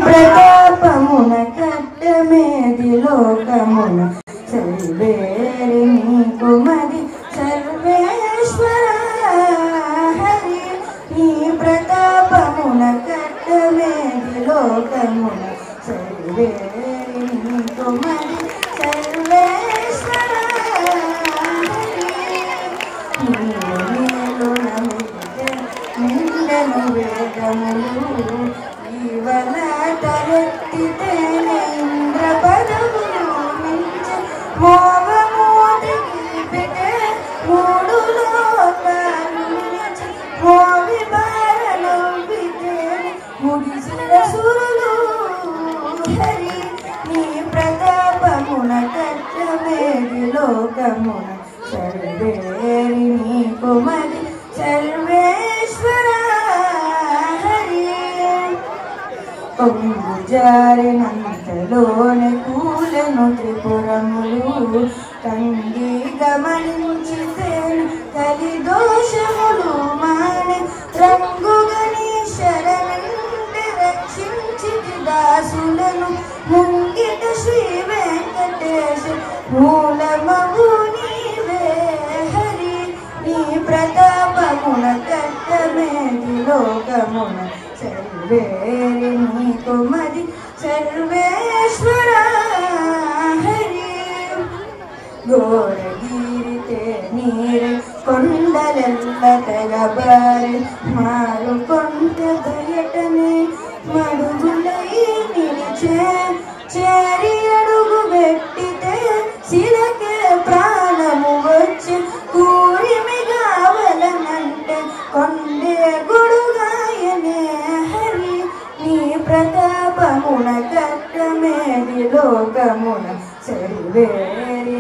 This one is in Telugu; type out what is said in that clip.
ప్రతాపమున కట్టమేది లోకమున సర్వేరి నీకు మది సర్వేశ్వర హరి నీ ప్రతాపమున కట్టమేది లోకమున సర్వేరి నీకు మది సర్వేశ్వర నిండను వేదములు ఈవల తలెత్తితేనే ఇంద్ర పదములు మించ మోవమోదికి పెట్టే మూడు లోకాలు మించి మోవి బారనవ్వితేనే ముగిసిన సురులు హరి నీ ప్రతాపమున కట్టమేది లోకమున సర్వేరి నీకు మది సర్వేశ్వర హరి కొంగు జారినంతలోనే కూలను త్రిపురములు కంగి గమనించితేను కలి దోషములు మానే రంగుగని శరణంటే రక్షించితి దాసులను ముంగిట శ్రీ వెంకటేశ మూలమవు నీవే హరి నీ ప్రతాపమున కట్టమేది లోకమున సర్వేరి నీకు మది సర్వేశ్వర హరి ఘోరగిరితే నీరు కొండలెల్ల తెగబారి మారు కొండ బయటనే మడుగులై నిలిచే చేరి అడుగు పెట్టితే శిలకే ప్రాణము వచ్చి కూరిమి కావలనంటే కొండే గొడుగాయనే హరి నీ ప్రతాపమున కట్టమేది లోకమున సర్వేరి